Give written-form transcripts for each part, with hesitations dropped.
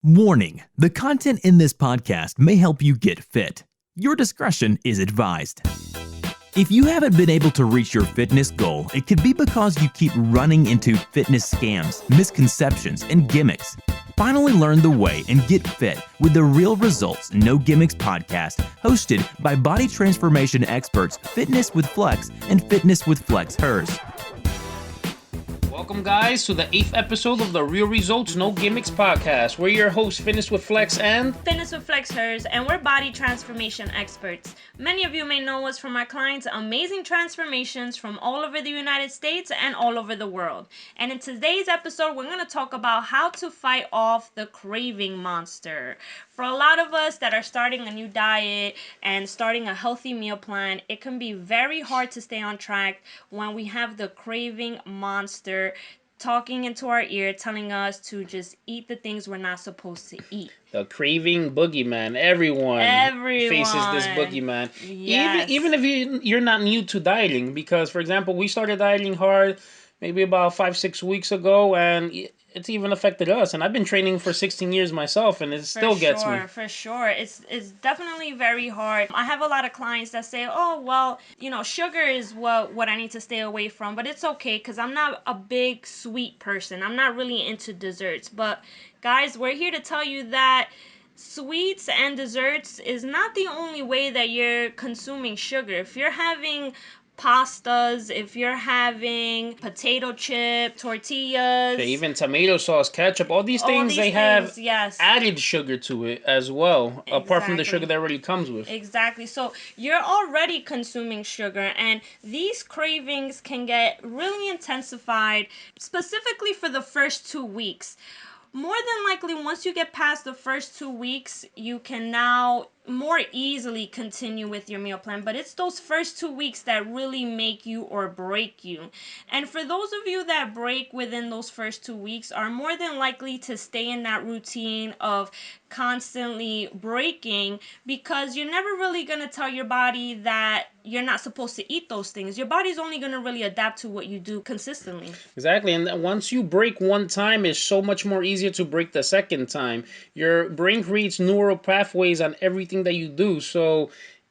Warning: the content in this podcast may help you get fit. Your discretion is advised. If you haven't been able to reach your fitness goal, it could be because you keep running into fitness scams, misconceptions, and gimmicks. Finally learn the way and get fit with the Real Results No Gimmicks podcast, hosted by body transformation experts Fitness with Flex and Fitness with FlexHERS. Welcome, guys, to the 8th episode of the Real Results No Gimmicks podcast. We're your hosts, Fitness with Flex and Fitness with FlexHERS, and we're body transformation experts. Many of you may know us from our clients' amazing transformations from all over the United States and all over the world. And in today's episode, we're going to talk about how to fight off the craving monster. For a lot of us that are starting a new diet and starting a healthy meal plan, it can be very hard to stay on track when we have the craving monster talking into our ear, telling us to just eat the things we're not supposed to eat. the craving boogeyman. Everyone faces this boogeyman. Yes. Even if you're not new to dieting, because, for example, we started dieting hard maybe about 5-6 weeks ago, and it's even affected us. And I've been training for 16 years myself, and it still gets me. For sure. It's definitely very hard. I have a lot of clients that say, oh, well, sugar is what I need to stay away from. But it's okay because I'm not a big sweet person. I'm not really into desserts. But guys, we're here to tell you that sweets and desserts is not the only way that you're consuming sugar. If you're having pastas, if you're having potato chip, tortillas, even tomato sauce, ketchup, all these things, they have added sugar to it as well, apart from the sugar that already comes with. Exactly. So you're already consuming sugar, and these cravings can get really intensified, specifically for the first 2 weeks. More than likely, once you get past the first 2 weeks, you can now more easily continue with your meal plan, but it's those first 2 weeks that really make you or break you. And for those of you that break within those first 2 weeks are more than likely to stay in that routine of constantly breaking, because you're never really going to tell your body that you're not supposed to eat those things. Your body's only going to really adapt to what you do consistently. Exactly. And once you break one time, it's so much more easier to break the second time. Your brain creates neural pathways on everything that you do. So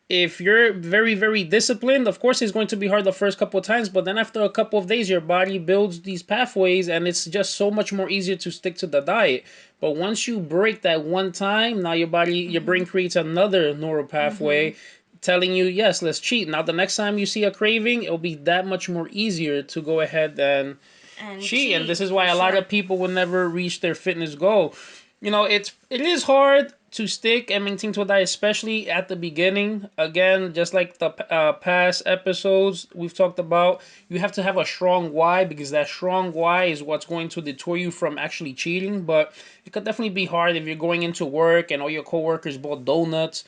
if you're very, very disciplined, of course it's going to be hard the first couple of times, but then after a couple of days, your body builds these pathways, and it's just so much more easier to stick to the diet. But once you break that one time, now your brain creates another neural pathway telling you, yes, let's cheat. Now the next time you see a craving, it'll be that much more easier to go ahead and cheat. And this is why a lot of people will never reach their fitness goal. It is hard to stick and maintain to a diet, especially at the beginning. Again, just like the past episodes we've talked about, you have to have a strong why, because that strong why is what's going to deter you from actually cheating. But it could definitely be hard if you're going into work and all your coworkers bought donuts,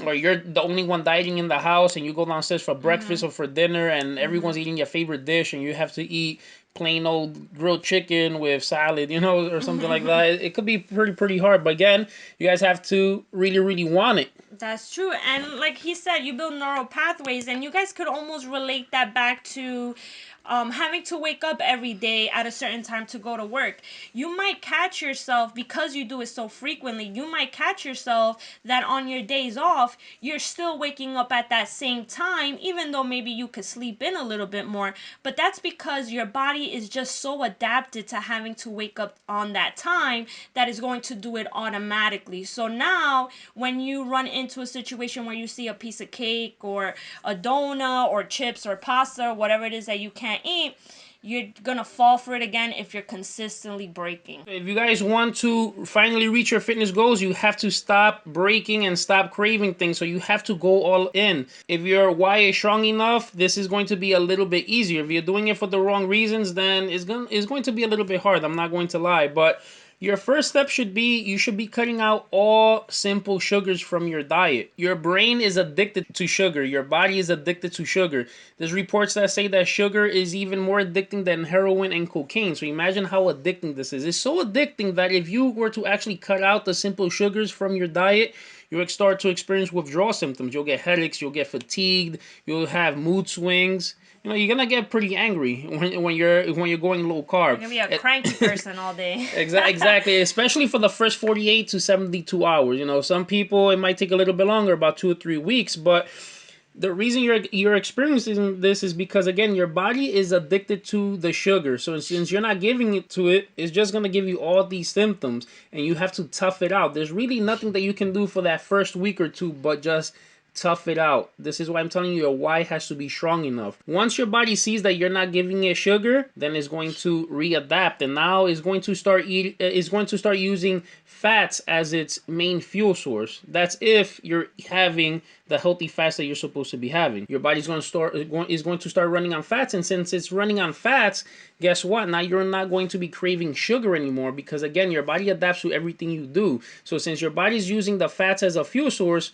or you're the only one dieting in the house, and you go downstairs for breakfast or for dinner, and everyone's eating your favorite dish, and you have to eat plain old grilled chicken with salad, or something like that. It could be pretty hard. But again, you guys have to really, really want it. That's true. And like he said, you build neural pathways, and you guys could almost relate that back to having to wake up every day at a certain time to go to work. You might catch yourself, because you do it so frequently, you might catch yourself that on your days off, you're still waking up at that same time, even though maybe you could sleep in a little bit more. But that's because your body is just so adapted to having to wake up on that time that is going to do it automatically. So now when you run into a situation where you see a piece of cake or a donut or chips or pasta or whatever it is that you can't eat, you're gonna fall for it again if you're consistently breaking. If you guys want to finally reach your fitness goals, you have to stop breaking and stop craving things. So you have to go all in. If your why is strong enough, this is going to be a little bit easier. If you're doing it for the wrong reasons, then it's going to be a little bit hard. I'm not going to lie, but your first step should be, you should be cutting out all simple sugars from your diet. Your brain is addicted to sugar. Your body is addicted to sugar. There's reports that say that sugar is even more addicting than heroin and cocaine. So imagine how addicting this is. It's so addicting that if you were to actually cut out the simple sugars from your diet, you'll start to experience withdrawal symptoms. You'll get headaches, you'll get fatigued, you'll have mood swings. you know, you're gonna get pretty angry when you're going low carb. You're gonna be a cranky person all day. Exactly, especially for the first 48 to 72 hours. You know, some people it might take a little bit longer, about 2 or 3 weeks, but the reason you're experiencing this is because, again, your body is addicted to the sugar. So since you're not giving it to it, it's just going to give you all these symptoms, and you have to tough it out. There's really nothing that you can do for that first week or two but just tough it out. This is why I'm telling you, your why has to be strong enough. Once your body sees that you're not giving it sugar, then it's going to readapt, and now it's going to start using fats as its main fuel source. That's if you're having the healthy fats that you're supposed to be having. Your body's going to start running on fats, and since it's running on fats, guess what? Now you're not going to be craving sugar anymore, because again, your body adapts to everything you do. So since your body's using the fats as a fuel source,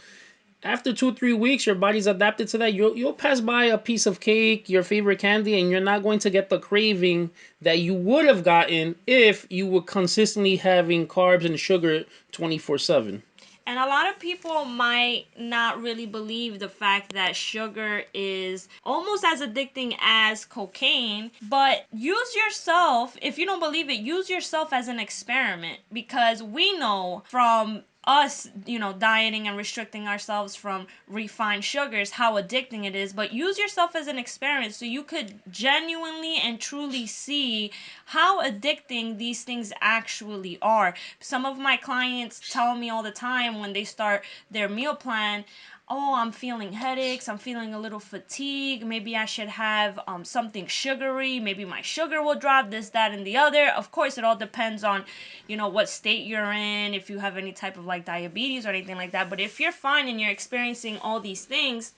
after 2 or 3 weeks, your body's adapted to that. You'll pass by a piece of cake, your favorite candy, and you're not going to get the craving that you would have gotten if you were consistently having carbs and sugar 24/7. And a lot of people might not really believe the fact that sugar is almost as addicting as cocaine. But use yourself, if you don't believe it, use yourself as an experiment. Because we know from us, dieting and restricting ourselves from refined sugars, how addicting it is. But use yourself as an experiment so you could genuinely and truly see how addicting these things actually are. Some of my clients tell me all the time when they start their meal plan, oh, I'm feeling headaches, I'm feeling a little fatigue, maybe I should have something sugary, maybe my sugar will drop, this, that, and the other. Of course, it all depends on, what state you're in, if you have any type of like diabetes or anything like that. But if you're fine and you're experiencing all these things,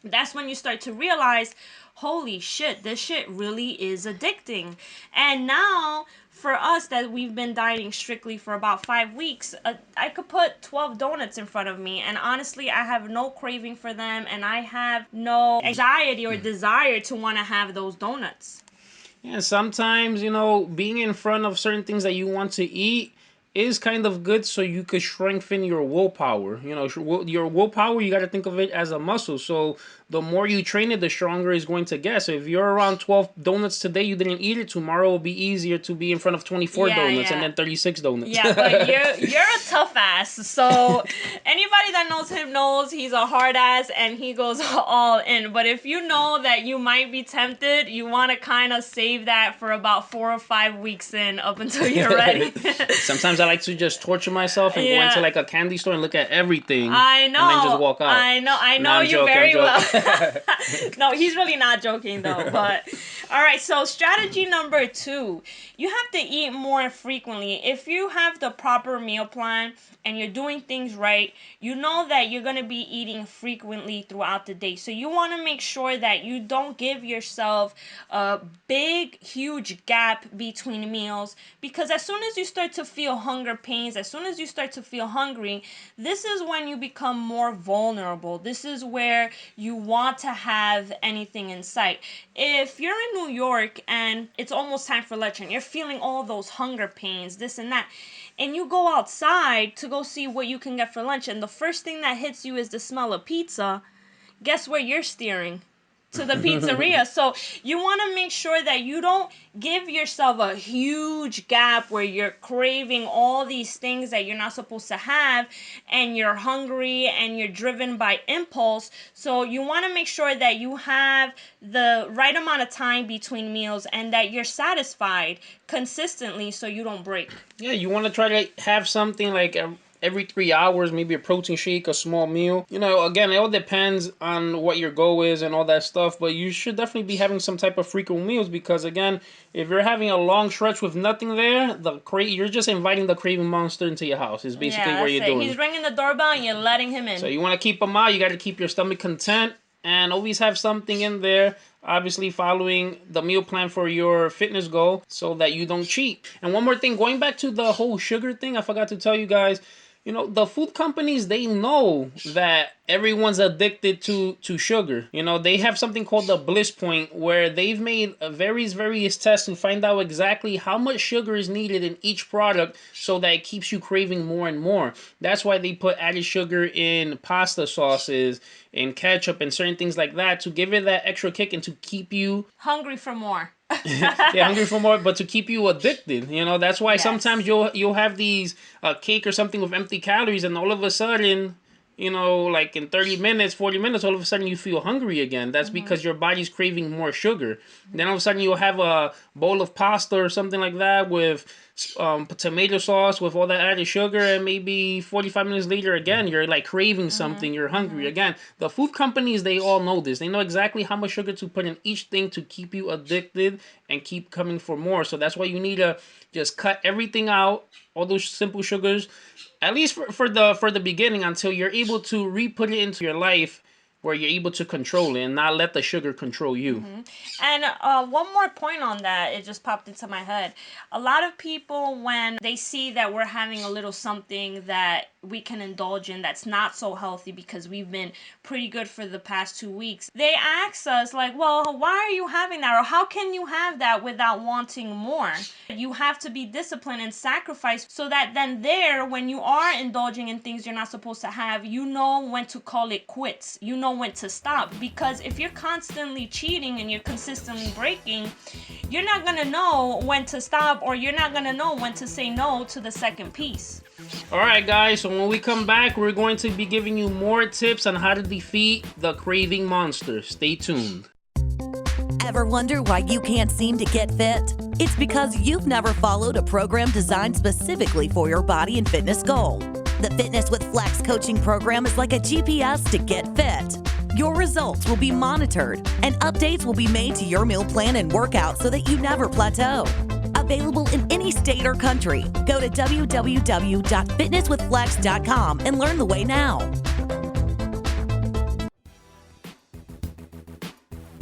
that's when you start to realize, holy shit, this shit really is addicting. And now, for us that we've been dieting strictly for about 5 weeks, I could put 12 donuts in front of me, and honestly, I have no craving for them, and I have no anxiety or desire to want to have those donuts. Yeah, sometimes, being in front of certain things that you want to eat is kind of good, so you could strengthen your willpower. Your willpower, you got to think of it as a muscle. So the more you train it, the stronger it's going to get. So if you're around 12 donuts today, you didn't eat it, tomorrow will be easier to be in front of 24 donuts and then 36 donuts. Yeah, but you're a tough ass. So anybody that knows him knows he's a hard ass and he goes all in. But if you know that you might be tempted, you want to kind of save that for about 4 or 5 weeks in, up until you're ready. Sometimes I like to just torture myself and go into like a candy store and look at everything. I know. And then just walk out. I know you joking, very well. No, he's really not joking though. But all right, so strategy number 2, you have to eat more frequently. If you have the proper meal plan and you're doing things right, you know that you're going to be eating frequently throughout the day. So you want to make sure that you don't give yourself a big, huge gap between meals, because as soon as you start to feel hunger pains, as soon as you start to feel hungry, this is when you become more vulnerable. This is where you want to have anything in sight. If you're in New York and it's almost time for lunch and you're feeling all those hunger pains, this and that, and you go outside to go see what you can get for lunch, and the first thing that hits you is the smell of pizza, guess where you're steering? To the pizzeria. So you want to make sure that you don't give yourself a huge gap where you're craving all these things that you're not supposed to have, and you're hungry and you're driven by impulse. So you want to make sure that you have the right amount of time between meals and that you're satisfied consistently so you don't break. Yeah, you want to try to have something like every 3 hours, maybe a protein shake, a small meal. Again, it all depends on what your goal is and all that stuff, but you should definitely be having some type of frequent meals, because again, if you're having a long stretch with nothing there, you're just inviting the craving monster into your house, is basically what you're doing. He's ringing the doorbell and you're letting him in. So you want to keep him out, you got to keep your stomach content, and always have something in there, obviously following the meal plan for your fitness goal so that you don't cheat. And one more thing, going back to the whole sugar thing, I forgot to tell you guys, the food companies, they know that everyone's addicted to sugar. You know, they have something called the Bliss Point, where they've made various tests to find out exactly how much sugar is needed in each product so that it keeps you craving more and more. That's why they put added sugar in pasta sauces, in ketchup, and certain things like that, to give it that extra kick and to keep you hungry for more. yeah, hungry for more, but to keep you addicted. You know, that's why Yes. sometimes you'll have these cake or something with empty calories, and all of a sudden, you know, like in 30 minutes, 40 minutes, all of a sudden you feel hungry again. That's because your body's craving more sugar. Then all of a sudden you'll have a bowl of pasta or something like that with tomato sauce with all that added sugar, and maybe 45 minutes later again, you're like craving something, you're hungry again. The food companies, they all know this. They know exactly how much sugar to put in each thing to keep you addicted and keep coming for more. So that's why you need to just cut everything out, all those simple sugars, at least for the beginning, until you're able to re-put it into your life where you're able to control it and not let the sugar control you. And one more point on that, it just popped into my head. A lot of people, when they see that we're having a little something that we can indulge in that's not so healthy because we've been pretty good for the past 2 weeks, they ask us like, well, why are you having that? Or how can you have that without wanting more? You have to be disciplined and sacrifice so that then when you are indulging in things you're not supposed to have, you know when to call it quits. You know when to stop. Because if you're constantly cheating and you're consistently breaking, you're not going to know when to stop, or you're not going to know when to say no to the second piece. Alright guys, so when we come back, we're going to be giving you more tips on how to defeat the craving monster. Stay tuned. Ever wonder why you can't seem to get fit? It's because you've never followed a program designed specifically for your body and fitness goal. The Fitness with Flex coaching program is like a GPS to get fit. Your results will be monitored, and updates will be made to your meal plan and workout so that you never plateau. Available in any state or country. Go to www.fitnesswithflex.com and learn the way now.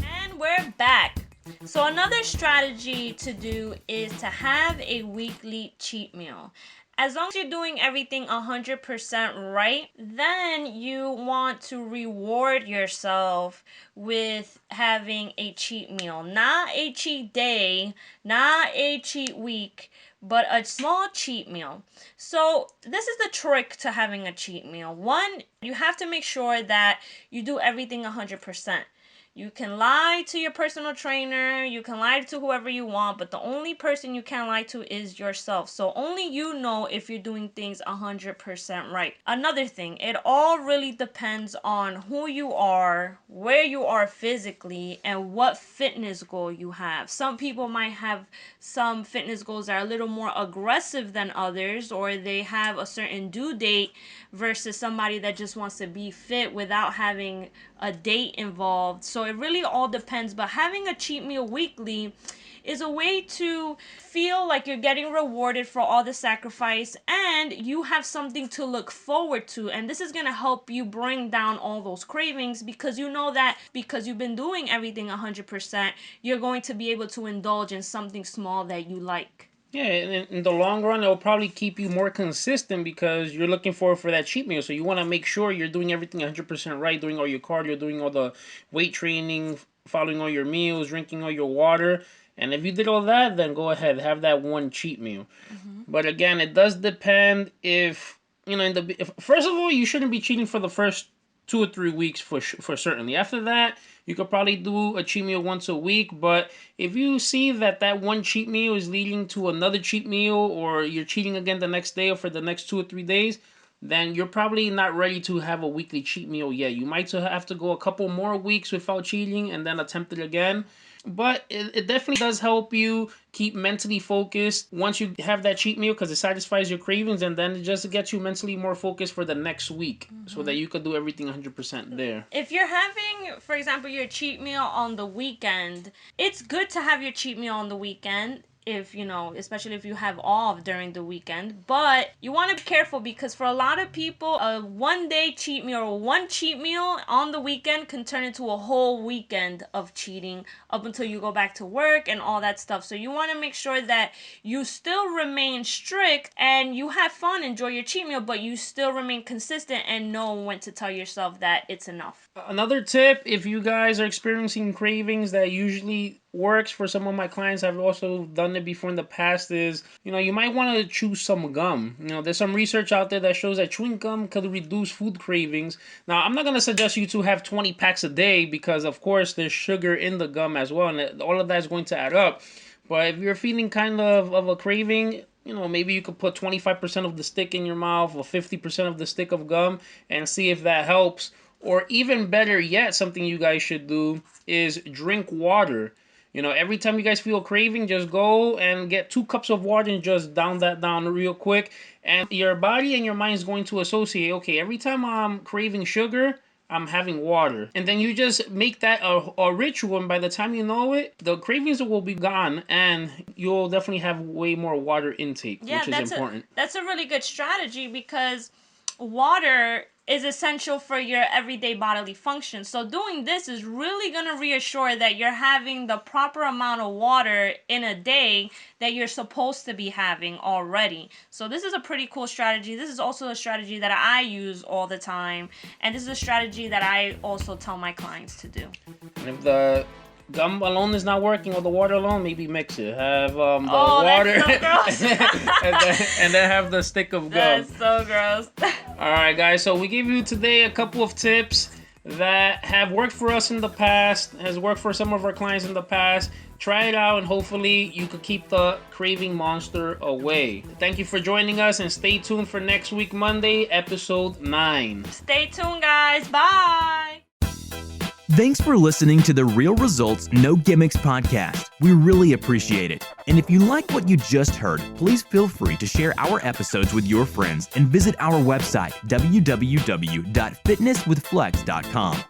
And we're back. So another strategy to do is to have a weekly cheat meal. As long as you're doing everything 100% right, then you want to reward yourself with having a cheat meal. Not a cheat day, not a cheat week, but a small cheat meal. So this is the trick to having a cheat meal. One, you have to make sure that you do everything 100%. You can lie to your personal trainer, you can lie to whoever you want, but the only person you can't lie to is yourself. So only you know if you're doing things 100% right. Another thing, it all really depends on who you are, where you are physically, and what fitness goal you have. Some people might have some fitness goals that are a little more aggressive than others, or they have a certain due date versus somebody that just wants to be fit without having a date involved. So it really all depends, but having a cheat meal weekly is a way to feel like you're getting rewarded for all the sacrifice, and you have something to look forward to. And this is going to help you bring down all those cravings, because you know that because you've been doing everything 100%, you're going to be able to indulge in something small that you like. Yeah, and in the long run, it'll probably keep you more consistent because you're looking forward for that cheat meal. So you want to make sure you're doing everything 100% right, doing all your cardio, doing all the weight training, following all your meals, drinking all your water. And if you did all that, then go ahead, have that one cheat meal. But again, it does depend if, you know, first of all, you shouldn't be cheating for the first 2 or 3 weeks for certainly. After that, you could probably do a cheat meal once a week, but if you see that one cheat meal is leading to another cheat meal, or you're cheating again the next day or for the next 2 or 3 days, then you're probably not ready to have a weekly cheat meal yet. You might have to go a couple more weeks without cheating and then attempt it again. But it definitely does help you keep mentally focused once you have that cheat meal, because it satisfies your cravings, and then it just gets you mentally more focused for the next week so that you could do everything 100% there. If you're having, for example, your cheat meal on the weekend, it's good to have your cheat meal on the weekend. if, especially if you have off during the weekend. But you want to be careful, because for a lot of people, a 1-day cheat meal or one cheat meal on the weekend can turn into a whole weekend of cheating up until you go back to work and all that stuff. So you want to make sure that you still remain strict and you have fun, enjoy your cheat meal, but you still remain consistent and know when to tell yourself that it's enough. Another tip, if you guys are experiencing cravings, that usually works for some of my clients, I've also done it before in the past, is, you might want to chew some gum. There's some research out there that shows that chewing gum could reduce food cravings. Now, I'm not going to suggest you to have 20 packs a day, because of course there's sugar in the gum as well, and all of that is going to add up. But if you're feeling kind of a craving, maybe you could put 25% of the stick in your mouth or 50% of the stick of gum and see if that helps. Or even better yet, something you guys should do is drink water. Every time you guys feel a craving, just go and get 2 cups of water and just down that down real quick. And your body and your mind is going to associate, okay, every time I'm craving sugar, I'm having water. And then you just make that a ritual, and by the time you know it, the cravings will be gone and you'll definitely have way more water intake, which is important. That's a really good strategy, because water is essential for your everyday bodily function. So doing this is really going to reassure that you're having the proper amount of water in a day that you're supposed to be having already. So this is a pretty cool strategy. This is also a strategy that I use all the time, and this is a strategy that I also tell my clients to do. And if the gum alone is not working, or the water alone, maybe mix it. Have the water that's so gross. and then have the stick of gum. That's so gross. Alright guys, so we gave you today a couple of tips that have worked for us in the past, has worked for some of our clients in the past. Try it out and hopefully you could keep the craving monster away. Thank you for joining us, and stay tuned for next week, Monday, episode 9. Stay tuned, guys. Bye. Thanks for listening to the Real Results No Gimmicks podcast. We really appreciate it. And if you like what you just heard, please feel free to share our episodes with your friends and visit our website, www.fitnesswithflex.com.